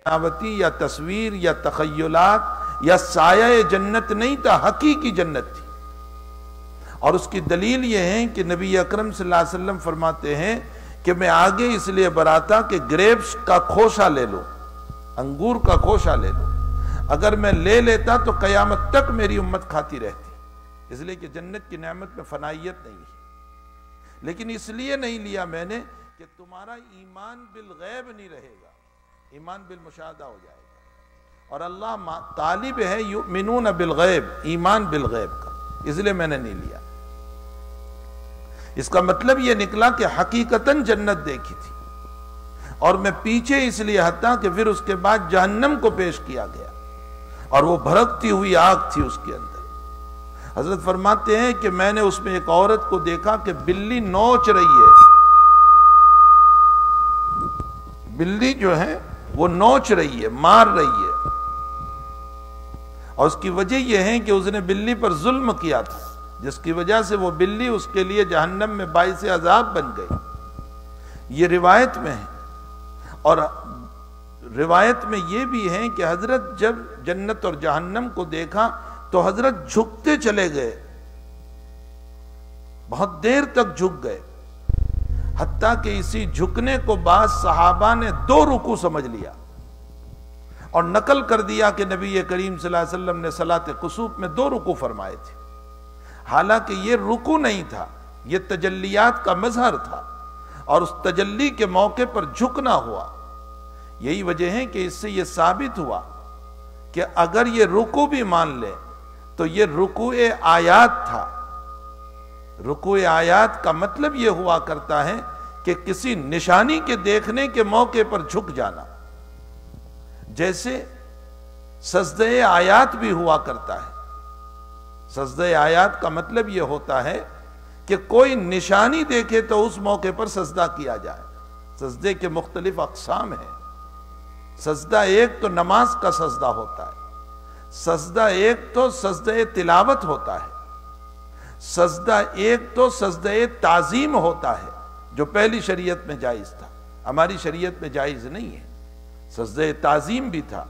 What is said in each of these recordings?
بناوٹی یا تصویر یا تخیلات یا سایہ جنت نہیں تھا، حقیقی جنت تھی۔ اور اس کی دلیل یہ ہے کہ نبی اکرم صلی اللہ علیہ وسلم فرماتے ہیں کہ میں آگے اس لیے براتا کہ گریپس کا کھوسا لے لو، انگور کا کھوسا لے لو، اگر میں لے لیتا تو قیامت تک میری امت کھاتی رہتی، اس لیے کہ جنت کی نعمت میں فنائیت نہیں ہے۔ لیکن اس لیے نہیں لیا میں نے کہ تمہارا ایمان بالغیب نہیں رہے گا، ایمان بالمشاہدہ ہو جائے گا، اور اللہ طالب ہے یؤمنون بالغیب، ایمان بالغیب کا، اس لیے میں نے نہیں لیا۔ اس کا مطلب یہ نکلا کہ حقیقتاً جنت دیکھی تھی، اور میں پیچھے اس لیے ہٹا کہ پھر اس کے بعد جہنم کو پیش کیا گیا، اور وہ بھڑکتی ہوئی آگ تھی اس کے اندر۔ حضرت فرماتے ہیں کہ میں نے اس میں ایک عورت کو دیکھا کہ بلی نوچ رہی ہے، بلی جو ہے وہ نوچ رہی ہے، مار رہی ہے، اور اس کی وجہ یہ ہے کہ اس نے بلی پر ظلم کیا تھا، جس کی وجہ سے وہ بلی اس کے لیے جہنم میں باعث عذاب بن گئی۔ یہ روایت میں ہے، اور روایت میں یہ بھی ہے کہ حضرت جب جنت اور جہنم کو دیکھا تو حضرت جھکتے چلے گئے، بہت دیر تک جھک گئے، حتیٰ کہ اسی جھکنے کو بعض صحابہ نے 2 رکوع سمجھ لیا اور نقل کر دیا کہ نبی کریم صلی اللہ علیہ وسلم نے صلاۃ کسوف میں 2 رکوع فرمائے تھے، حالانکہ یہ رکوع نہیں تھا، یہ تجلیات کا مظہر تھا، اور اس تجلی کے موقع پر جھکنا ہوا۔ یہی وجہ ہے کہ اس سے یہ ثابت ہوا کہ اگر یہ رکوع بھی مان لے تو یہ رکوع آیات تھا۔ رکوع آیات کا مطلب یہ ہوا کرتا ہے کہ کسی نشانی کے دیکھنے کے موقع پر جھک جانا، جیسے سجدہ آیات بھی ہوا کرتا ہے۔ سجدہ آیات کا مطلب یہ ہوتا ہے کہ کوئی نشانی دیکھے تو اس موقع پر سجدہ کیا جائے۔ سجدے کے مختلف اقسام ہیں۔ سجدہ ایک تو نماز کا سجدہ ہوتا ہے، سجدہ ایک تو سجدہ تلاوت ہوتا ہے، سجدہ ایک تو سجدہ تعظیم ہوتا ہے جو پہلی شریعت میں جائز تھا، ہماری شریعت میں جائز نہیں ہے۔ سجدہ تعظیم بھی تھا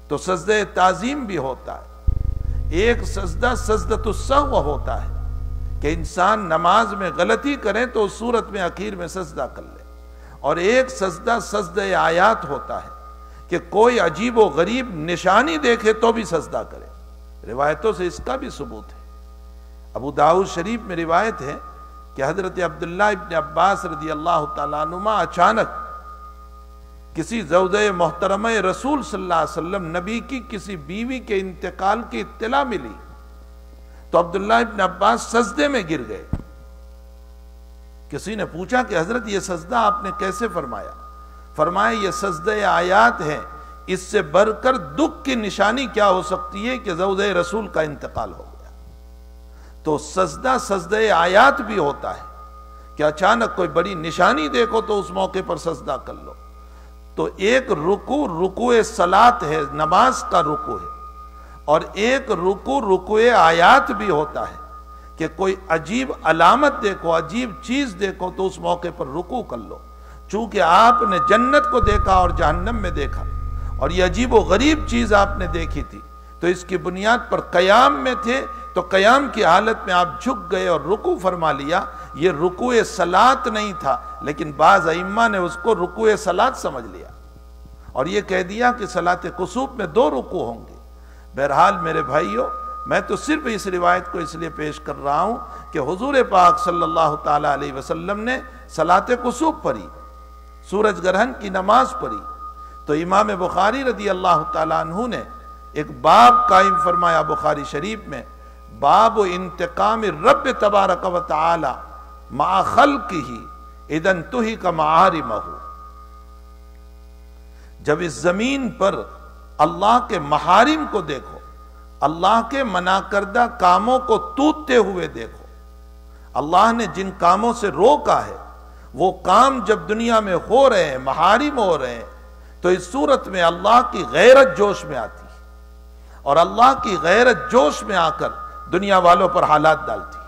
تو سجدہ تعظیم بھی ہوتا ہے۔ ایک سجدہ سجدۃ السہو ہوتا ہے کہ انسان نماز میں غلطی کرے تو اس صورت میں اخیر میں سجدہ کر لے، اور ایک سجدہ سجدہ آیات ہوتا ہے کہ کوئی عجیب و غریب نشانی دیکھے تو بھی سجدہ کرے۔ روایتوں سے اس کا بھی ثبوت ہے۔ ابو داؤد شریف میں روایت ہے کہ حضرت عبداللہ ابن عباس رضی اللہ تعالیٰ عنہما اچانک کسی زوجہ محترمہ رسول صلی اللہ علیہ وسلم نبی کی کسی بیوی کے انتقال کی اطلاع ملی تو عبداللہ ابن عباس سجدے میں گر گئے۔ کسی نے پوچھا کہ حضرت یہ سجدہ آپ نے کیسے فرمایا؟ فرمایا یہ سجدہ آیات ہے، اس سے بڑھ کر دکھ کی نشانی کیا ہو سکتی ہے کہ زوجہ رسول کا انتقال ہو گیا۔ تو سجدہ سجدہ آیات بھی ہوتا ہے کہ اچانک کوئی بڑی نشانی دیکھو تو اس موقع پر سجدہ کر لو۔ تو ایک رکوع رکوع صلاۃ ہے، نماز کا رکوع ہے، اور ایک رکوع رکوع آیات بھی ہوتا ہے کہ کوئی عجیب علامت دیکھو، عجیب چیز دیکھو تو اس موقع پر رکوع کر لو۔ چونکہ آپ نے جنت کو دیکھا اور جہنم میں دیکھا، اور یہ عجیب و غریب چیز آپ نے دیکھی تھی، تو اس کی بنیاد پر قیام میں تھے تو قیام کی حالت میں آپ جھک گئے اور رکوع فرما لیا۔ یہ رکوع صلاۃ نہیں تھا، لیکن بعض ائمہ نے اس کو رکوع صلاۃ سمجھ لیا اور یہ کہہ دیا کہ صلاۃ کسوف میں 2 رکوع ہوں گے۔ بہرحال میرے بھائیوں، میں تو صرف اس روایت کو اس لیے پیش کر رہا ہوں کہ حضور پاک صلی اللہ تعالیٰ علیہ وسلم نے صلاۃ کسوف پڑھی، سورج گرہن کی نماز پڑھی، تو امام بخاری رضی اللہ تعالیٰ عنہ نے ایک باب قائم فرمایا بخاری شریف میں، باب انتقام رب تبارک و تعالی مع خلقہ اذا انتہک محارمہ۔ جب اس زمین پر اللہ کے محارم کو دیکھو، اللہ کے منع کردہ کاموں کو توڑتے ہوئے دیکھو، اللہ نے جن کاموں سے روکا ہے وہ کام جب دنیا میں ہو رہے ہیں، محارم ہو رہے ہیں، تو اس صورت میں اللہ کی غیرت جوش میں آتی ہے، اور اللہ کی غیرت جوش میں آ کر دنیا والوں پر حالات ڈالتی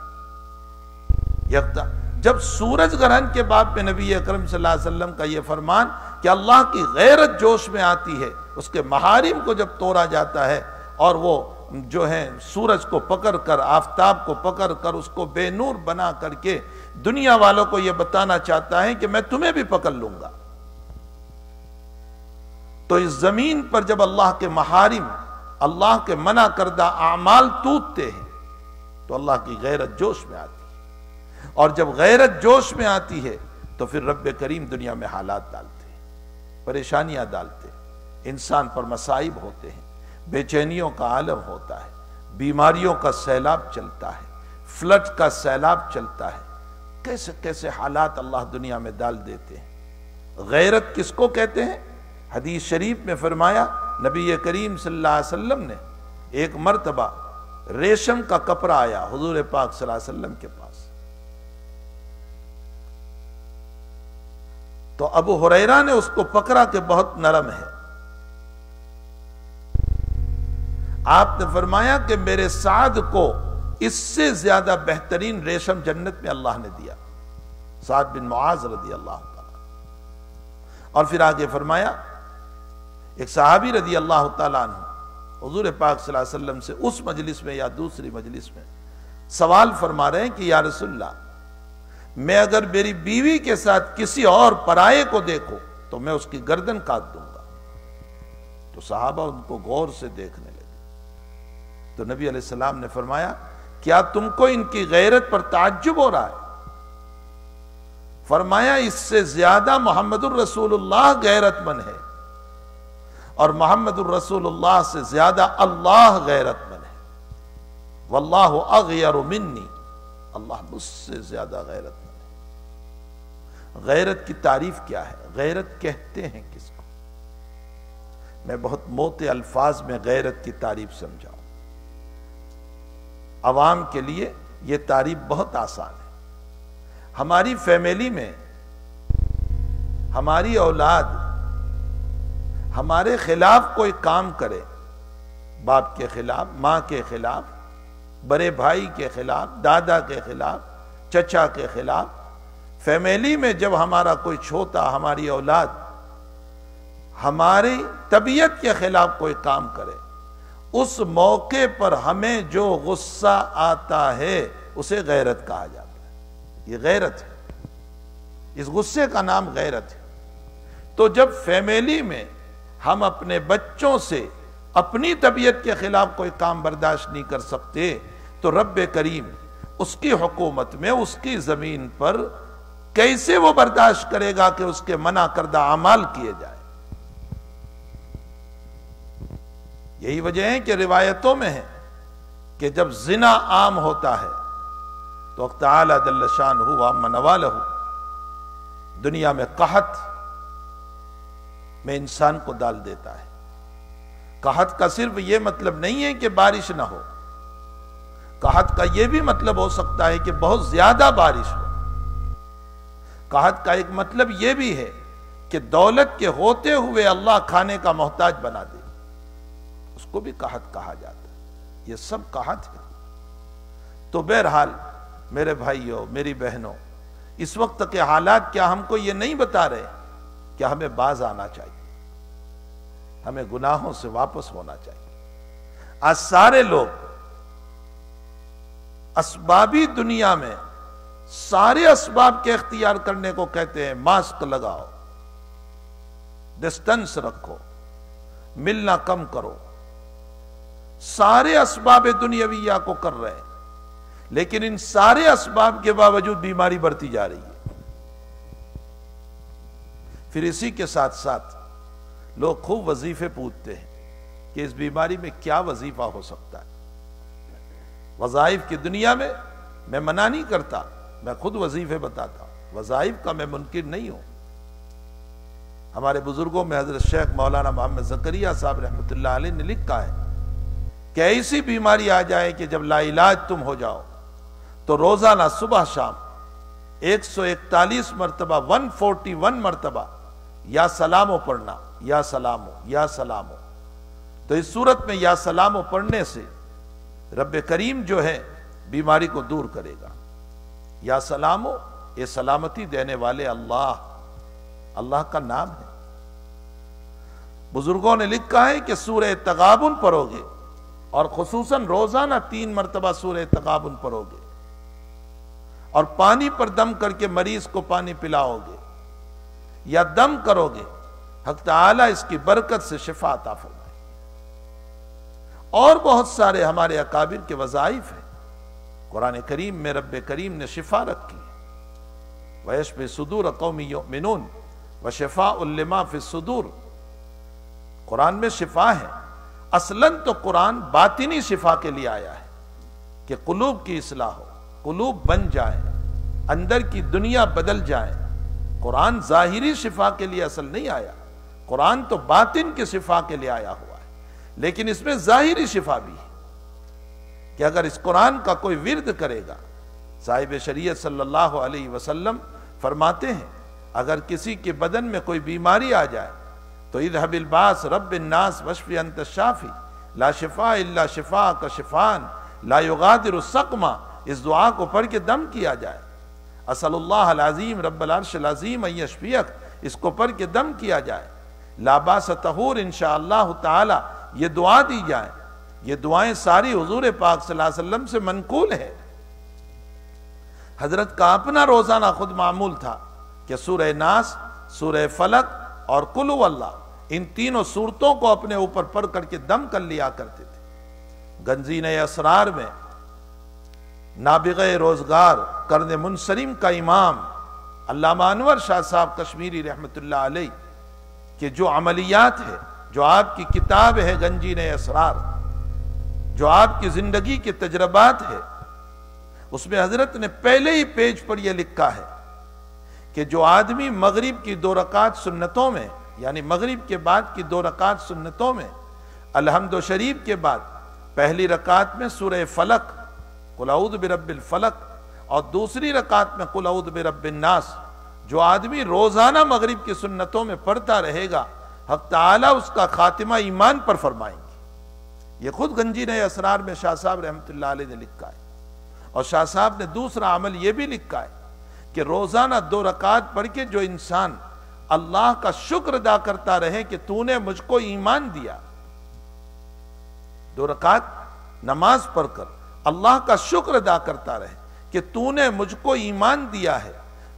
ہے۔ جب سورج گرہن کے باب میں نبی اکرم صلی اللہ علیہ وسلم کا یہ فرمان کہ اللہ کی غیرت جوش میں آتی ہے، اس کے محارم کو جب توڑا جاتا ہے اور وہ جو ہے سورج کو پکڑ کر، آفتاب کو پکڑ کر اس کو بے نور بنا کر کے دنیا والوں کو یہ بتانا چاہتا ہے کہ میں تمہیں بھی پکڑ لوں گا۔ تو اس زمین پر جب اللہ کے محارم، اللہ کے منع کردہ اعمال ٹوٹتے ہیں تو اللہ کی غیرت جوش میں آتی ہے، اور جب غیرت جوش میں آتی ہے تو پھر رب کریم دنیا میں حالات ڈالتے ہیں، پریشانیاں ڈالتے ہیں، انسان پر مصائب ہوتے ہیں، بے چینیوں کا عالم ہوتا ہے، بیماریوں کا سیلاب چلتا ہے، فلڈ کا سیلاب چلتا ہے، کیسے کیسے حالات اللہ دنیا میں ڈال دیتے ہیں۔ غیرت کس کو کہتے ہیں؟ حدیث شریف میں فرمایا، نبی کریم صلی اللہ علیہ وسلم نے ایک مرتبہ ریشم کا کپڑا آیا حضور پاک صلی اللہ علیہ وسلم کے پاس، تو ابو ہریرہ نے اس کو پکڑا کہ بہت نرم ہے۔ آپ نے فرمایا کہ میرے سعد کو اس سے زیادہ بہترین ریشم جنت میں اللہ نے دیا، سعد بن معاذ رضی اللہ تعالیٰ۔ اور پھر آگے فرمایا، ایک صحابی رضی اللہ تعالیٰ عنہ حضور پاک صلی اللہ علیہ وسلم سے اس مجلس میں یا دوسری مجلس میں سوال فرما رہے ہیں کہ یا رسول اللہ، میں اگر میری بیوی کے ساتھ کسی اور پرائے کو دیکھوں تو میں اس کی گردن کاٹ دوں گا۔ تو صحابہ ان کو غور سے دیکھنے لگے، تو نبی علیہ السلام نے فرمایا، کیا تم کو ان کی غیرت پر تعجب ہو رہا ہے؟ فرمایا، اس سے زیادہ محمد الرسول اللہ غیرت مند ہے، اور محمد الرسول اللہ سے زیادہ اللہ غیرت مند ہے۔ واللہ اغیر منی، اللہ مجھ سے زیادہ غیرت مند ہے۔ غیرت کی تعریف کیا ہے؟ غیرت کہتے ہیں کس کو؟ میں بہت موٹے الفاظ میں غیرت کی تعریف سمجھاؤں، عوام کے لیے یہ تعریف بہت آسان ہے۔ ہماری فیملی میں ہماری اولاد ہمارے خلاف کوئی کام کرے، باپ کے خلاف، ماں کے خلاف، بڑے بھائی کے خلاف، دادا کے خلاف، چچا کے خلاف، فیملی میں جب ہمارا کوئی چھوٹا، ہماری اولاد ہماری طبیعت کے خلاف کوئی کام کرے، اس موقع پر ہمیں جو غصہ آتا ہے اسے غیرت کہا جاتا ہے۔ یہ غیرت ہے، اس غصے کا نام غیرت ہے۔ تو جب فیملی میں ہم اپنے بچوں سے اپنی طبیعت کے خلاف کوئی کام برداشت نہیں کر سکتے تو رب کریم اس کی حکومت میں، اس کی زمین پر کیسے وہ برداشت کرے گا کہ اس کے منع کردہ اعمال کیے جائیں؟ یہی وجہ ہے کہ روایتوں میں ہے کہ جب زنا عام ہوتا ہے تو تعالی جل شانہ وعم نوالہ دنیا میں قحط میں انسان کو ڈال دیتا ہے۔ قحط کا صرف یہ مطلب نہیں ہے کہ بارش نہ ہو، قحط کا یہ بھی مطلب ہو سکتا ہے کہ بہت زیادہ بارش ہو۔ قحط کا ایک مطلب یہ بھی ہے کہ دولت کے ہوتے ہوئے اللہ کھانے کا محتاج بنا دے، اس کو بھی قحط کہا جاتا ہے۔ یہ سب قحط ہے۔ تو بہرحال میرے بھائیوں، میری بہنوں، اس وقت کے حالات کیا ہم کو یہ نہیں بتا رہے کہ ہمیں باز آنا چاہیے، ہمیں گناہوں سے واپس ہونا چاہیے۔ آج سارے لوگ اسبابی دنیا میں سارے اسباب کے اختیار کرنے کو کہتے ہیں، ماسک لگاؤ، ڈسٹنس رکھو، ملنا کم کرو، سارے اسباب دنیاویہ کو کر رہے ہیں، لیکن ان سارے اسباب کے باوجود بیماری بڑھتی جا رہی ہے۔ پھر اسی کے ساتھ ساتھ لوگ خوب وظیفے پوچھتے ہیں کہ اس بیماری میں کیا وظیفہ ہو سکتا ہے۔ وظائف کی دنیا میں میں منع نہیں کرتا، میں خود وظیفے بتاتا ہوں، وظائف کا میں منکر نہیں ہوں۔ ہمارے بزرگوں میں حضرت شیخ مولانا محمد زکریا صاحب رحمۃ اللہ علیہ نے لکھا ہے کہ ایسی بیماری آ جائے کہ جب لا علاج تم ہو جاؤ تو روزانہ صبح شام 141 مرتبہ 141 مرتبہ یا سلامو پڑھنا، یا سلامو، یا سلامو۔ تو اس صورت میں یا سلامو پڑھنے سے رب کریم جو ہے بیماری کو دور کرے گا۔ یا سلامو، یہ سلامتی دینے والے اللہ، اللہ کا نام ہے۔ بزرگوں نے لکھا ہے کہ سورہ تغابن پڑھو گے اور خصوصاً روزانہ 3 مرتبہ سورہ تغابن پڑھو گے اور پانی پر دم کر کے مریض کو پانی پلاؤ گے یا دم کرو گے، حق تعالی اس کی برکت سے شفا عطا فرمائے۔ اور بہت سارے ہمارے اکابر کے وظائف ہیں، قرآن کریم میں رب کریم نے شفا رکھی ہے، وَيَشْفِي صُدُورَ قَوْمِ يُؤْمِنُونَ وَشِفَاءٌ لِمَا فِي الصُّدُورِ۔ قرآن میں شفا ہے۔ اصلاً تو قرآن باطنی شفا کے لیے آیا ہے کہ قلوب کی اصلاح ہو، قلوب بن جائے، اندر کی دنیا بدل جائے۔ قرآن ظاہری شفا کے لیے اصل نہیں آیا، قرآن تو باطن کی شفا کے لیے آیا ہوا ہے، لیکن اس میں ظاہری شفا بھی ہے کہ اگر اس قرآن کا کوئی ورد کرے گا، صاحب شریعت صلی اللہ علیہ وسلم فرماتے ہیں اگر کسی کے بدن میں کوئی بیماری آ جائے تو اذهب الباس رب الناس واشف انت الشافی لا شفاء الا شفاءک شفان لا یغادر سقما، اس دعا کو پڑھ کے دم کیا جائے۔ اسأل اللہ العظیم رب العرش العظیم ان یشفیک، اس کو پڑھ کے دم کیا جائے۔ لا باس طہور انشاءاللہ تعالی، یہ دعا دی جائے۔ یہ دعائیں ساری حضور پاک صلی اللہ علیہ وسلم سے منقول ہے۔ حضرت کا اپنا روزانہ خود معمول تھا کہ سورہ ناس، سورہ فلق اور قل هو اللہ، ان تینوں سورتوں کو اپنے اوپر پڑھ کر کے دم کر لیا کرتے تھے۔ گنزینہ اسرار میں نابغہ روزگار قرن منصرم کا امام علامہ انور شاہ صاحب کشمیری رحمت اللہ علیہ کہ جو عملیات ہے، جو آپ کی کتاب ہے گنجینہ اسرار، جو آپ کی زندگی کے تجربات ہے، اس میں حضرت نے پہلے ہی پیج پر یہ لکھا ہے کہ جو آدمی مغرب کی 2 رکعت سنتوں میں، یعنی مغرب کے بعد کی 2 رکعت سنتوں میں الحمد شریف کے بعد پہلی رکعت میں سورہ فلق قل اعوذ برب الفلق اور دوسری رکعت میں قل اعوذ برب الناس، جو آدمی روزانہ مغرب کی سنتوں میں پڑھتا رہے گا، حق تعالیٰ اس کا خاتمہ ایمان پر فرمائیں گے۔ یہ خود گنجینہ اسرار میں شاہ صاحب رحمت اللہ علیہ نے لکھا ہے۔ اور شاہ صاحب نے دوسرا عمل یہ بھی لکھا ہے کہ روزانہ 2 رکعت پڑھ کے جو انسان اللہ کا شکر ادا کرتا رہے کہ تو نے مجھ کو ایمان دیا، 2 رکعت نماز پڑھ کر اللہ کا شکر ادا کرتا رہے کہ تو نے مجھ کو ایمان دیا ہے،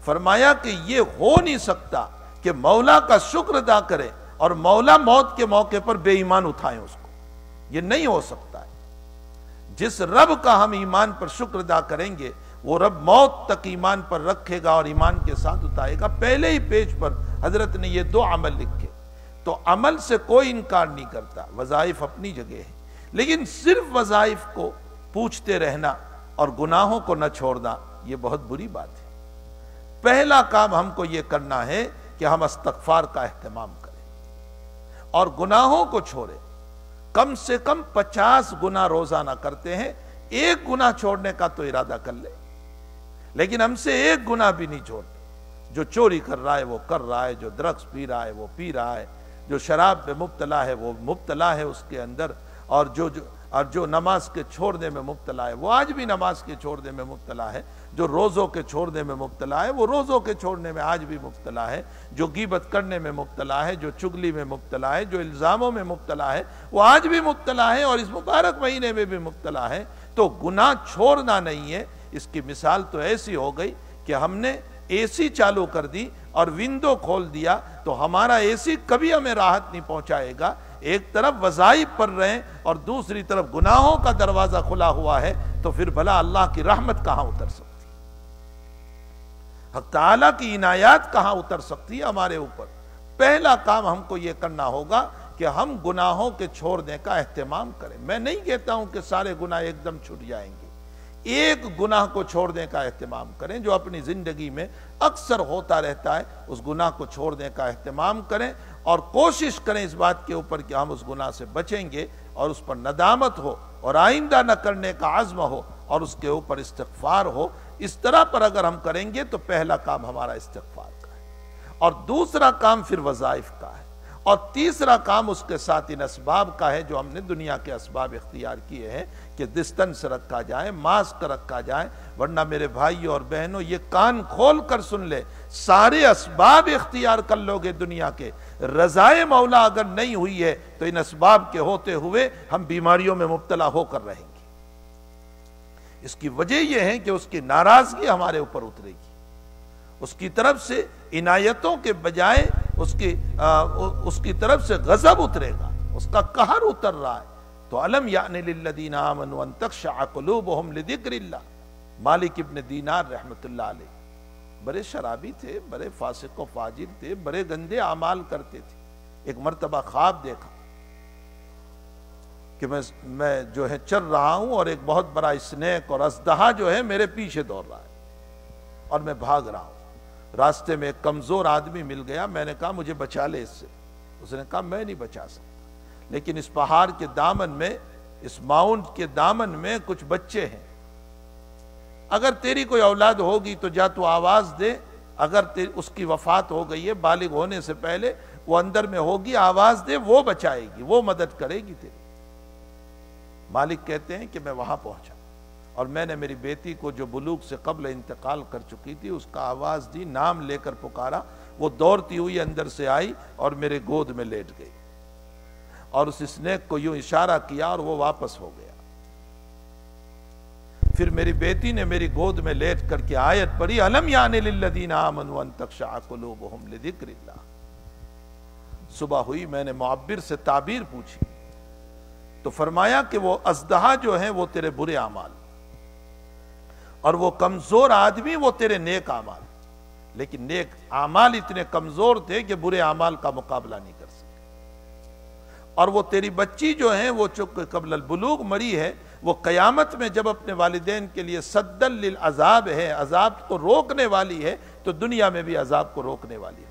فرمایا کہ یہ ہو نہیں سکتا کہ مولا کا شکر ادا کرے اور مولا موت کے موقع پر بے ایمان اٹھائیں اس کو، یہ نہیں ہو سکتا ہے۔ جس رب کا ہم ایمان پر شکر ادا کریں گے وہ رب موت تک ایمان پر رکھے گا اور ایمان کے ساتھ اٹھائے گا۔ پہلے ہی پیج پر حضرت نے یہ 2 عمل لکھے۔ تو عمل سے کوئی انکار نہیں کرتا، وظائف اپنی جگہ ہے، لیکن صرف وظائف کو پوچھتے رہنا اور گناہوں کو نہ چھوڑنا یہ بہت بری بات ہے۔ پہلا کام ہم کو یہ کرنا ہے کہ ہم استغفار کا اہتمام کریں اور گناہوں کو چھوڑیں۔ کم سے کم 50 گناہ روزانہ کرتے ہیں، 1 گناہ چھوڑنے کا تو ارادہ کر لے، لیکن ہم سے 1 گناہ بھی نہیں چھوڑتے۔ جو چوری کر رہا ہے وہ کر رہا ہے، جو ڈرگس پی رہا ہے وہ پی رہا ہے، جو شراب پہ مبتلا ہے وہ مبتلا ہے اس کے اندر، اور جو نماز کے چھوڑنے میں مبتلا ہے وہ آج بھی نماز کے چھوڑنے میں مبتلا ہے، جو روزوں کے چھوڑنے میں مبتلا ہے وہ روزوں کے چھوڑنے میں آج بھی مبتلا ہے، جو غیبت کرنے میں مبتلا ہے، جو چغلی میں مبتلا ہے، جو الزاموں میں مبتلا ہے وہ آج بھی مبتلا ہے اور اس مبارک مہینے میں بھی مبتلا ہے۔ تو گناہ چھوڑنا نہیں ہے۔ اس کی مثال تو ایسی ہو گئی کہ ہم نے اے سی چالو کر دی اور ونڈو کھول دیا تو ہمارا اے سی کبھی ہمیں راحت نہیں پہنچائے گا۔ ایک طرف وظائف پڑھ رہے ہیں اور دوسری طرف گناہوں کا دروازہ کھلا ہوا ہے، تو پھر بھلا اللہ کی رحمت کہاں اتر سکتی، حق تعالیٰ کی عنایات کہاں اتر سکتی ہے ہمارے اوپر۔ پہلا کام ہم کو یہ کرنا ہوگا کہ ہم گناہوں کے چھوڑنے کا اہتمام کریں۔ میں نہیں کہتا ہوں کہ سارے گناہ ایک دم چھوٹ جائیں گے، ایک گناہ کو چھوڑنے کا اہتمام کریں جو اپنی زندگی میں اکثر ہوتا رہتا ہے، اس گناہ کو چھوڑنے کا اہتمام کریں اور کوشش کریں اس بات کے اوپر کہ ہم اس گناہ سے بچیں گے اور اس پر ندامت ہو اور آئندہ نہ کرنے کا عزم ہو اور اس کے اوپر استغفار ہو۔ اس طرح پر اگر ہم کریں گے تو پہلا کام ہمارا استغفار کا ہے، اور دوسرا کام پھر وظائف کا ہے، اور تیسرا کام اس کے ساتھ ان اسباب کا ہے جو ہم نے دنیا کے اسباب اختیار کیے ہیں کہ ڈسٹنس رکھا جائے، ماسک رکھا جائے، ورنہ میرے بھائیوں اور بہنوں یہ کان کھول کر سن لے، سارے اسباب اختیار کر لوگے دنیا کے، رضائے مولا اگر نہیں ہوئی ہے تو ان اسباب کے ہوتے ہوئے ہم بیماریوں میں مبتلا ہو کر رہیں گے۔ اس کی وجہ یہ ہے کہ اس کی ناراضگی ہمارے اوپر اترے گی، اس کی طرف سے عنایتوں کے بجائے اس کی طرف سے غضب اترے گا، اس کا قہر اتر رہا ہے۔ تو الم یعن للذین آمنوا ان تخشع قلوبہم لذکر اللہ۔ مالک ابن دینار رحمت اللہ علیہ بڑے شرابی تھے، بڑے فاسق و فاجر تھے، بڑے گندے اعمال کرتے تھے۔ ایک مرتبہ خواب دیکھا کہ میں جو ہے چل رہا ہوں اور ایک بہت بڑا اسنیک اور اژدہا جو ہے میرے پیچھے دوڑ رہا ہے اور میں بھاگ رہا ہوں۔ راستے میں ایک کمزور آدمی مل گیا، میں نے کہا مجھے بچا لے اس سے۔ اس نے کہا میں نہیں بچا سکتا، لیکن اس پہاڑ کے دامن میں، اس ماؤنٹ کے دامن میں کچھ بچے ہیں، اگر تیری کوئی اولاد ہوگی تو جا تو آواز دے، اگر اس کی وفات ہو گئی ہے بالغ ہونے سے پہلے، وہ اندر میں ہوگی، آواز دے، وہ بچائے گی، وہ مدد کرے گی تیری۔ مالک کہتے ہیں کہ میں وہاں پہنچا اور میں نے میری بیٹی کو جو بلوغ سے قبل انتقال کر چکی تھی اس کا آواز دی، نام لے کر پکارا، وہ دوڑتی ہوئی اندر سے آئی اور میرے گود میں لیٹ گئی اور اس اسنیک کو یوں اشارہ کیا اور وہ واپس ہو گیا۔ پھر میری بیٹی نے میری گود میں لیٹ کر کے آیت پڑھی، الم یعن للذین آمنوا ان تخشع قلوبہم لذکر اللہ۔ صبح ہوئی، میں نے معبر سے تعبیر پوچھی تو فرمایا کہ وہ اژدہا جو ہیں وہ تیرے برے اعمال اور وہ کمزور آدمی وہ تیرے نیک اعمال، لیکن نیک اعمال اتنے کمزور تھے کہ برے اعمال کا مقابلہ نہیں کر سکے۔ اور وہ تیری بچی جو ہیں وہ چونکہ قبل البلوغ مری ہے، وہ قیامت میں جب اپنے والدین کے لیے سدًا للعذاب ہے، عذاب کو روکنے والی ہے، تو دنیا میں بھی عذاب کو روکنے والی ہے۔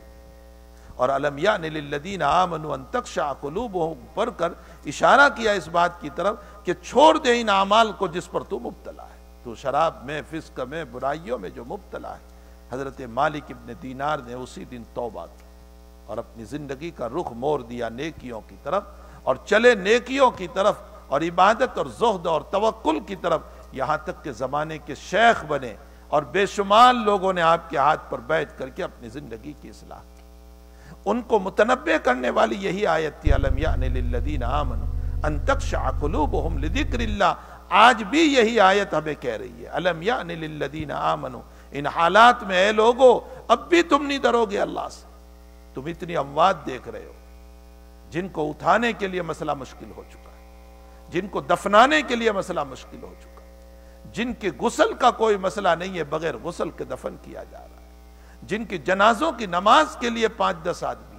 اور الم یعن للذین آمنوا ان تخشع قلوبہم پڑھ کر اشارہ کیا اس بات کی طرف کہ چھوڑ دے ان اعمال کو جس پر تو مبتلا ہے، تو شراب میں، فسق میں، برائیوں میں جو مبتلا ہے۔ حضرت مالک ابن دینار نے اسی دن توبہ کی اور اپنی زندگی کا رخ موڑ دیا نیکیوں کی طرف اور چلے نیکیوں کی طرف اور عبادت اور زہد اور توکل کی طرف، یہاں تک کہ زمانے کے شیخ بنے اور بے شمار لوگوں نے آپ کے ہاتھ پر بیٹھ کر کے اپنی زندگی کی اصلاح کی۔ ان کو متنبع کرنے والی یہی آیت تھی، الم یعن للذین آمنوا ان تخشع قلوبہم لذکر اللہ۔ آج بھی یہی آیت ہمیں کہہ رہی ہے، الم یعن للذین آمنوا۔ ان حالات میں اے لوگو اب بھی تم نہیں ڈرو گے اللہ سے۔ تم اتنی اموات دیکھ رہے ہو جن کو اٹھانے کے لیے مسئلہ مشکل ہو چکا ہے، جن کو دفنانے کے لیے مسئلہ مشکل ہو چکا ہے، جن کے غسل کا کوئی مسئلہ نہیں ہے، بغیر غسل کے دفن کیا جا رہا ہے، جن کی جنازوں کی نماز کے لیے 5-10 آدمی،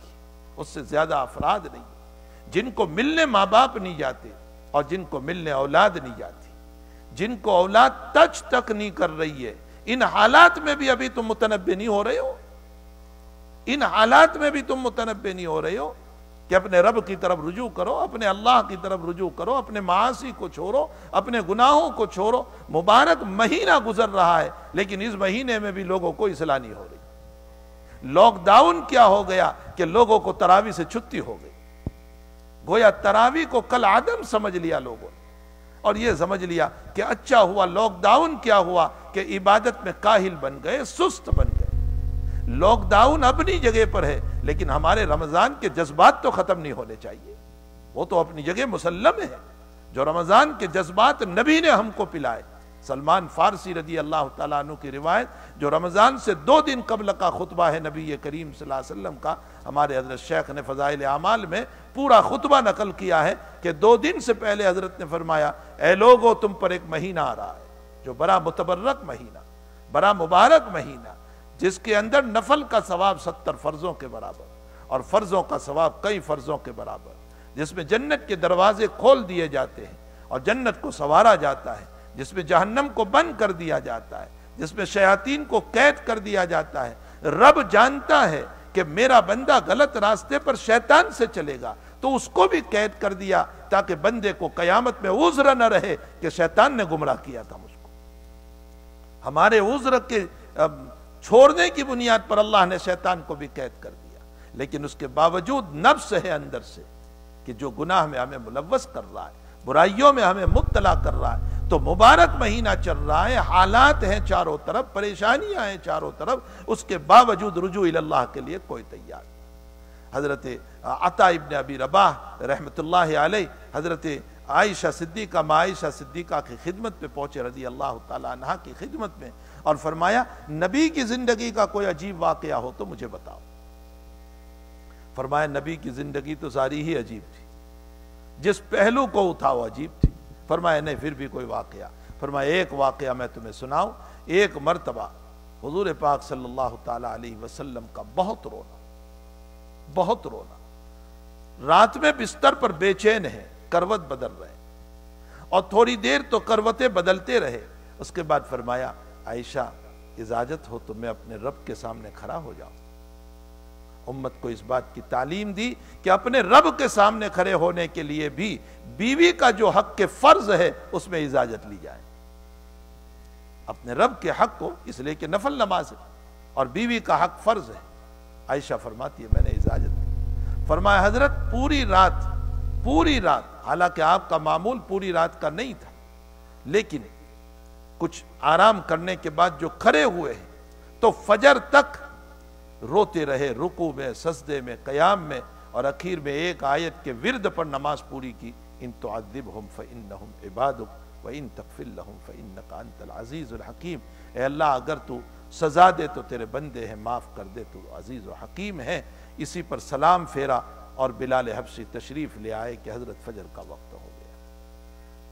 اس سے زیادہ افراد نہیں، جن کو ملنے ماں باپ نہیں جاتے اور جن کو ملنے اولاد نہیں جاتی، جن کو اولاد ٹچ تک نہیں کر رہی ہے۔ ان حالات میں بھی ابھی تم متنبع نہیں ہو رہے ہو، ان حالات میں بھی تم متنبع نہیں ہو رہے ہو کہ اپنے رب کی طرف رجوع کرو، اپنے اللہ کی طرف رجوع کرو، اپنے معاصی کو چھوڑو، اپنے گناہوں کو چھوڑو۔ مبارک مہینہ گزر رہا ہے لیکن اس مہینے میں بھی لوگوں کو اصلاح نہیں ہو رہی۔ لاک ڈاؤن کیا ہو گیا کہ لوگوں کو تراویح سے چھٹی ہو گئی، گویا تراویح کو کل عدم سمجھ لیا لوگوں نے، اور یہ سمجھ لیا کہ اچھا ہوا لاک ڈاؤن کیا ہوا کہ عبادت میں کاہل بن گئے، سست بن گئے۔ لاک ڈاؤن اپنی جگہ پر ہے لیکن ہمارے رمضان کے جذبات تو ختم نہیں ہونے چاہیے، وہ تو اپنی جگہ مسلم ہے۔ جو رمضان کے جذبات نبی نے ہم کو پلائے، سلمان فارسی رضی اللہ تعالیٰ عنہ کی روایت جو رمضان سے 2 دن قبل کا خطبہ ہے نبی کریم صلی اللہ علیہ وسلم کا، ہمارے حضرت شیخ نے فضائل اعمال میں پورا خطبہ نقل کیا ہے کہ 2 دن سے پہلے حضرت نے فرمایا، اے لوگو تم پر ایک مہینہ آ رہا ہے جو بڑا متبرک مہینہ، بڑا مبارک مہینہ، جس کے اندر نفل کا ثواب 70 فرضوں کے برابر اور فرضوں کا ثواب کئی فرضوں کے برابر، جس میں جنت کے دروازے کھول دیے جاتے ہیں اور جنت کو سنوارا جاتا ہے، جس میں جہنم کو بند کر دیا جاتا ہے، جس میں شیاطین کو قید کر دیا جاتا ہے۔ رب جانتا ہے کہ میرا بندہ غلط راستے پر شیطان سے چلے گا تو اس کو بھی قید کر دیا تاکہ بندے کو قیامت میں عذر نہ رہے کہ شیطان نے گمراہ کیا تھا مجھ کو۔ ہمارے عذر کے چھوڑنے کی بنیاد پر اللہ نے شیطان کو بھی قید کر دیا، لیکن اس کے باوجود نفس ہے اندر سے کہ جو گناہ میں ہمیں ملوث کر رہا ہے، برائیوں میں ہمیں مبتلا کر رہا ہے۔ تو مبارک مہینہ چل رہا ہے، حالات ہیں چاروں طرف، پریشانیاں ہیں چاروں طرف، اس کے باوجود رجوع اللہ کے لیے کوئی تیار نہیں۔ حضرت عطا ابن ابی رباح رحمت اللہ علیہ حضرت عائشہ صدیقہ ماں عائشہ صدیقہ کی خدمت پہ پہنچے رضی اللہ تعالیٰ عنہ کی خدمت میں، اور فرمایا نبی کی زندگی کا کوئی عجیب واقعہ ہو تو مجھے بتاؤ۔ فرمایا نبی کی زندگی تو ساری ہی عجیب تھی، جس پہلو کو اٹھاؤ عجیب تھی۔ فرمایا نہیں پھر بھی کوئی واقعہ۔ فرمایا ایک واقعہ میں تمہیں سناؤں۔ ایک مرتبہ حضور پاک صلی اللہ تعالیٰ علیہ وسلم کا بہت رونا، رات میں بستر پر بے چین ہے، کروٹ بدل رہے، اور تھوڑی دیر تو کروٹیں بدلتے رہے۔ اس کے بعد فرمایا عائشہ اجازت ہو تو میں اپنے رب کے سامنے کھڑا ہو جاؤں۔ امت کو اس بات کی تعلیم دی کہ اپنے رب کے سامنے کھڑے ہونے کے لیے بھی بیوی کا جو حق کے فرض ہے اس میں اجازت لی جائے۔ اپنے رب کے حق کو، اس لیے کہ نفل نماز ہے اور بیوی کا حق فرض ہے۔ عائشہ فرماتی ہے میں نے اجازت دی۔ فرمایا حضرت پوری رات، حالانکہ آپ کا معمول پوری رات کا نہیں تھا، لیکن کچھ آرام کرنے کے بعد جو کھڑے ہوئے ہیں تو فجر تک روتے رہے، رکوع میں، سجدے میں، قیام میں، اور اخیر میں ایک آیت کے ورد پر نماز پوری کی، ان تعذبہم فانہم عبادک وان تغفر لہم فانک انت العزیز الحکیم۔ اے اللہ اگر تو سزا دے تو تیرے بندے ہیں، معاف کر دے تو عزیز و حکیم ہے۔ اسی پر سلام پھیرا اور بلال حبشی تشریف لے آئے کہ حضرت فجر کا وقت ہو گیا۔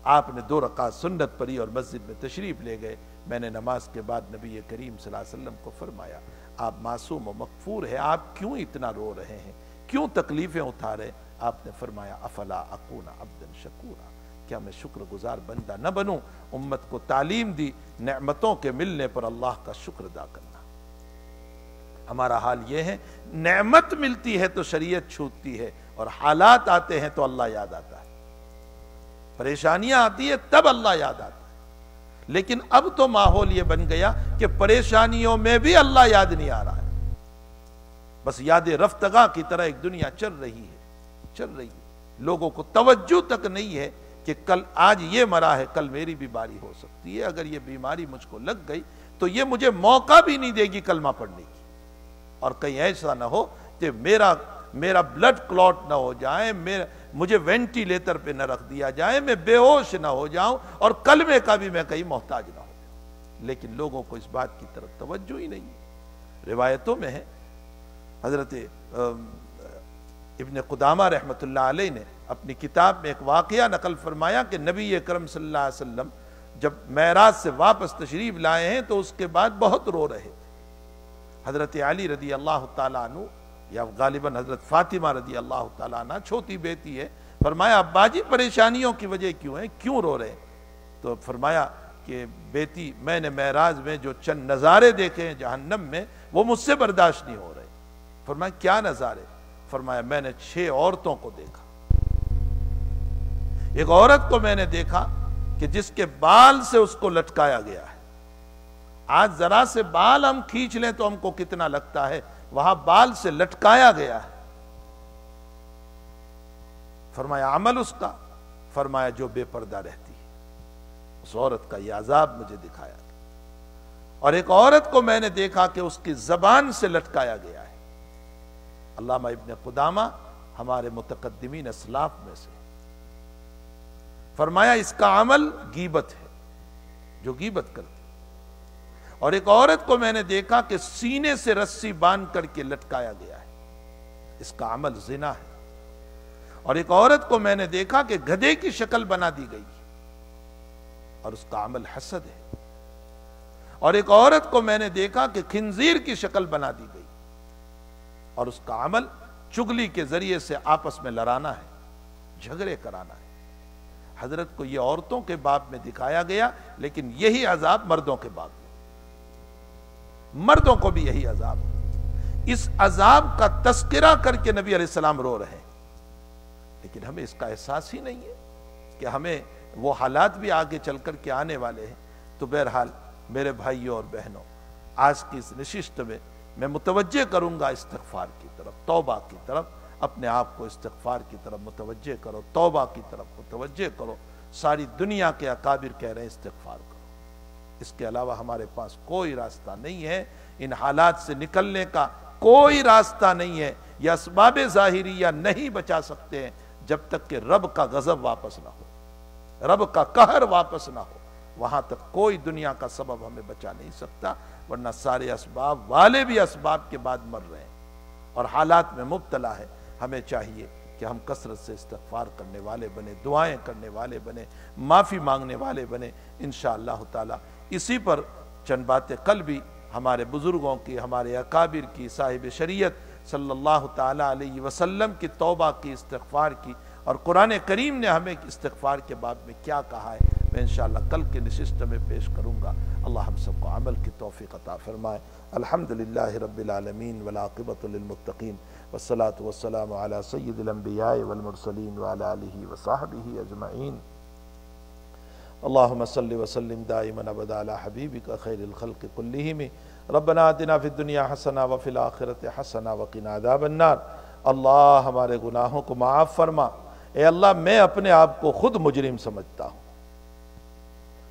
آپ نے 2 رکعت سنت پڑھی اور مسجد میں تشریف لے گئے۔ میں نے نماز کے بعد نبی کریم صلی اللہ علیہ وسلم کو فرمایا آپ معصوم و مغفور ہیں، آپ کیوں اتنا رو رہے ہیں، کیوں تکلیفیں اٹھا رہے ہیں؟ آپ نے فرمایا افلا اکون عبدا شکورا، کیا میں شکر گزار بندہ نہ بنوں؟ امت کو تعلیم دی نعمتوں کے ملنے پر اللہ کا شکر ادا کرنا۔ ہمارا حال یہ ہے نعمت ملتی ہے تو شریعت چھوٹتی ہے، اور حالات آتے ہیں تو اللہ یاد آتا ہے، پریشانیاں آتی ہے تب اللہ یاد آتا ہے۔ لیکن اب تو ماحول یہ بن گیا کہ پریشانیوں میں بھی اللہ یاد نہیں آ رہا ہے، بس یاد رفتگاں کی طرح ایک دنیا چل رہی ہے، لوگوں کو توجہ تک نہیں ہے کہ کل آج یہ مرا ہے کل میری بھی باری ہو سکتی ہے، اگر یہ بیماری مجھ کو لگ گئی تو یہ مجھے موقع بھی نہیں دے گی کلمہ پڑھنے کی، اور کہیں ایسا نہ ہو کہ میرا بلڈ کلوٹ نہ ہو جائے، مجھے وینٹیلیٹر پہ نہ رکھ دیا جائے، میں بے ہوش نہ ہو جاؤں اور کلمے کا بھی میں کہیں محتاج نہ ہو جاؤں۔ لیکن لوگوں کو اس بات کی طرف توجہ ہی نہیں ہے۔ روایتوں میں ہے حضرت ابن قدامہ رحمت اللہ علیہ نے اپنی کتاب میں ایک واقعہ نقل فرمایا کہ نبی اکرم صلی اللہ علیہ وسلم جب معراج سے واپس تشریف لائے ہیں تو اس کے بعد بہت رو رہے تھے۔ حضرت علی رضی اللہ تعالیٰ عنہ یا غالباً حضرت فاطمہ رضی اللہ تعالیٰ عنہ چھوٹی بیٹی ہے، فرمایا ابا جی پریشانیوں کی وجہ کیوں ہیں، کیوں رو رہے ہیں؟ تو فرمایا کہ بیٹی میں نے معراج میں جو چند نظارے دیکھے ہیں جہنم میں وہ مجھ سے برداشت نہیں ہو رہے۔ فرمایا کیا نظارے؟ فرمایا میں نے 6 عورتوں کو دیکھا۔ ایک عورت کو میں نے دیکھا کہ جس کے بال سے اس کو لٹکایا گیا ہے۔ آج ذرا سے بال ہم کھینچ لیں تو ہم کو کتنا لگتا ہے، وہاں بال سے لٹکایا گیا ہے۔ فرمایا عمل اس کا؟ فرمایا جو بے پردہ رہتی ہے، اس عورت کا یہ عذاب مجھے دکھایا گیا۔ اور ایک عورت کو میں نے دیکھا کہ اس کی زبان سے لٹکایا گیا ہے۔ علامہ ابن قدامہ ہمارے متقدمین اسلاف میں سے، فرمایا اس کا عمل غیبت ہے، جو غیبت کرتی۔ اور ایک عورت کو میں نے دیکھا کہ سینے سے رسی باندھ کر کے لٹکایا گیا ہے، اس کا عمل زنا ہے۔ اور ایک عورت کو میں نے دیکھا کہ گدھے کی شکل بنا دی گئی اور اس کا عمل حسد ہے۔ اور ایک عورت کو میں نے دیکھا کہ خنزیر کی شکل بنا دی گئی اور اس کا عمل چگلی کے ذریعے سے آپس میں لڑانا ہے، جھگڑے کرانا ہے۔ حضرت کو یہ عورتوں کے باب میں دکھایا گیا، لیکن یہی عذاب مردوں کے باب میں، مردوں کو بھی یہی عذاب ہے۔ اس عذاب کا تذکرہ کر کے نبی علیہ السلام رو رہے ہیں، لیکن ہمیں اس کا احساس ہی نہیں ہے کہ ہمیں وہ حالات بھی آگے چل کر کے آنے والے ہیں۔ تو بہرحال میرے بھائیوں اور بہنوں، آج کی اس نشست میں میں متوجہ کروں گا استغفار کی طرف، توبہ کی طرف۔ اپنے آپ کو استغفار کی طرف متوجہ کرو، توبہ کی طرف متوجہ کرو۔ ساری دنیا کے اکابر کہہ رہے ہیں استغفار کرو، اس کے علاوہ ہمارے پاس کوئی راستہ نہیں ہے۔ ان حالات سے نکلنے کا کوئی راستہ نہیں ہے۔ یہ اسباب ظاہریہ نہیں بچا سکتے ہیں جب تک کہ رب کا غضب واپس نہ ہو، رب کا قہر واپس نہ ہو، وہاں تک کوئی دنیا کا سبب ہمیں بچا نہیں سکتا۔ ورنہ سارے اسباب والے بھی اسباب کے بعد مر رہے ہیں اور حالات میں مبتلا ہے۔ ہمیں چاہیے کہ ہم کثرت سے استغفار کرنے والے بنے، دعائیں کرنے والے بنے، معافی مانگنے والے بنے انشاءاللہ تعالی۔ اسی پر چند باتیں کل بھی ہمارے بزرگوں کی، ہمارے اکابر کی، صاحب شریعت صلی اللہ تعالی علیہ وسلم کی توبہ کی، استغفار کی، اور قرآن کریم نے ہمیں استغفار کے باب میں کیا کہا ہے، میں انشاءاللہ کل کے نشست میں پیش کروں گا۔ اللہ ہم سب کو عمل کی توفیق عطا فرمائے۔ الحمدللہ رب العالمین والعاقبۃ للمتقین والصلاة والسلام علی سید الانبیاء والمرسلین وعلی آلہ وصحبہ اجمعین۔ اللہم صلی وسلم دائما ابدا علی حبیبک خیر الخلق کلہم۔ ربنا آتنا فی الدنیا حسنہ وفی الآخرۃ حسنہ وقنا عذاب النار۔ اللہ ہمارے گناہوں کو معاف فرما۔ اے اللہ میں اپنے آپ کو خود مجرم سمجھتا ہوں،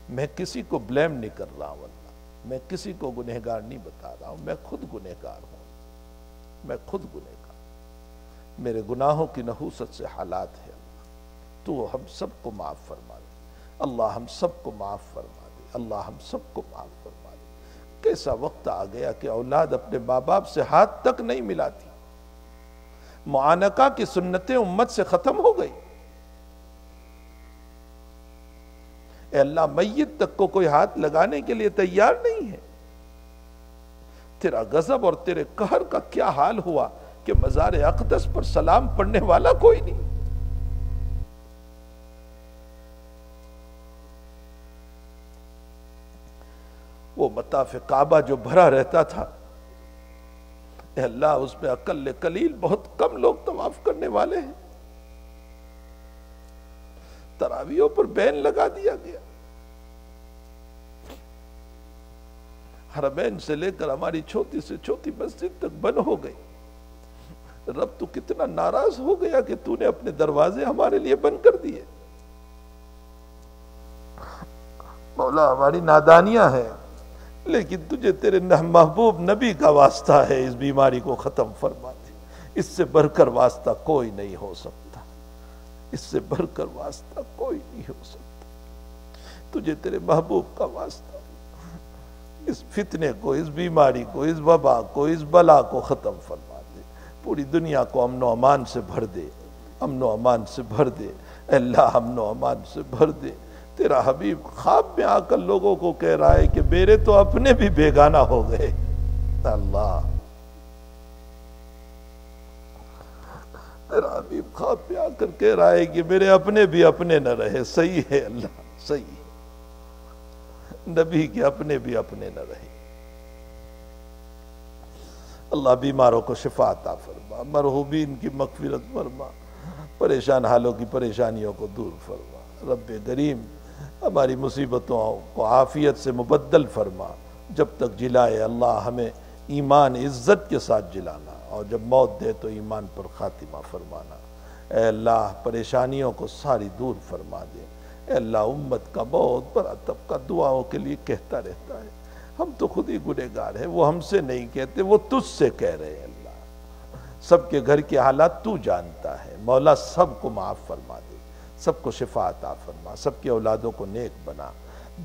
میں کسی کو بلیم نہیں کر رہا ہوں، اللہ میں کسی کو گنہگار نہیں بتا رہا ہوں، میں خود گنہگار ہوں، میں خود گنہگار، میرے گناہوں کی نحوست سے حالات ہے۔ اللہ تو ہم سب کو معاف فرما دے، اللہ ہم سب کو معاف فرما دے، اللہ ہم سب کو معاف فرما دے۔ کیسا وقت آ گیا کہ اولاد اپنے ماں باپ سے ہاتھ تک نہیں ملاتی، معانقہ کی سنتیں امت سے ختم ہو گئی۔ اے اللہ میت تک کو کوئی ہاتھ لگانے کے لیے تیار نہیں ہے۔ تیرا غضب اور تیرے قہر کا کیا حال ہوا کہ مزار اقدس پر سلام پڑھنے والا کوئی نہیں۔ وہ مطاف کعبہ جو بھرا رہتا تھا، اے اللہ اس میں اقل قلیل بہت کم لوگ طواف کرنے والے ہیں۔ تراویحوں پر بین لگا دیا گیا، حرمین سے لے کر ہماری چھوٹی سے چھوٹی مسجد تک بند ہو گئی۔ رب تو کتنا ناراض ہو گیا کہ تو نے اپنے دروازے ہمارے لیے بند کر دیے۔ مولا ہماری نادانیاں ہیں، لیکن تجھے تیرے محبوب نبی کا واسطہ ہے، اس بیماری کو ختم فرما دے۔ اس سے بڑھ کر واسطہ کوئی نہیں ہو سکتا، اس سے بڑھ کر واسطہ کوئی نہیں ہو سکتا۔ تجھے تیرے محبوب کا واسطہ، اس فتنے کو، اس بیماری کو، اس وبا کو، اس بلا کو ختم فرما دے۔ پوری دنیا کو امن و امان سے بھر دے، امن و امان سے بھر دے۔ اے اللہ امن و امان سے بھر دے۔ تیرا حبیب خواب میں آ کر لوگوں کو کہہ رہا ہے کہ میرے تو اپنے بھی بیگانہ ہو گئے۔ اللہ تیرا حبیب خواب میں آ کر کہہ رہا ہے کہ میرے اپنے بھی اپنے نہ رہے۔ صحیح ہے اللہ، صحیح ہے، نبی کے اپنے بھی اپنے نہ رہے۔ اللہ بیماروں کو شفا عطا فرما، مرحوبین کی مغفرت فرما، پریشان حالوں کی پریشانیوں کو دور فرما۔ رب کریم ہماری مصیبتوں کو عافیت سے مبدل فرما۔ جب تک جلائے اللہ ہمیں ایمان عزت کے ساتھ جلانا، اور جب موت دے تو ایمان پر خاتمہ فرمانا۔ اے اللہ پریشانیوں کو ساری دور فرما دے۔ اے اللہ امت کا بہت بڑا طبقہ دعاؤں کے لیے کہتا رہتا ہے، ہم تو خود ہی گنہگار ہیں، وہ ہم سے نہیں کہتے، وہ تجھ سے کہہ رہے ہیں۔ اللہ سب کے گھر کے حالات تو جانتا ہے، مولا سب کو معاف فرما دے، سب کو شفا عطا فرما، سب کی اولادوں کو نیک بنا،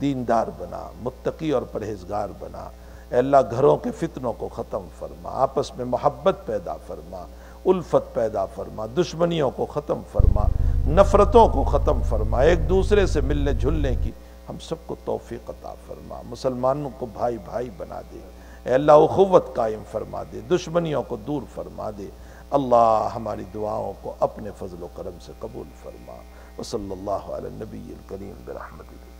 دیندار بنا، متقی اور پرہیزگار بنا۔ اے اللہ گھروں کے فتنوں کو ختم فرما، آپس میں محبت پیدا فرما، الفت پیدا فرما، دشمنیوں کو ختم فرما، نفرتوں کو ختم فرما، ایک دوسرے سے ملنے جھلنے کی ہم سب کو توفیق عطا فرما، مسلمانوں کو بھائی بھائی بنا دے۔ اے اللہ اخوت قائم فرما دے، دشمنیوں کو دور فرما دے۔ اللہ ہماری دعاؤں کو اپنے فضل و کرم سے قبول فرما۔ وصلی اللہ علی النبی الکریم برحمتہ۔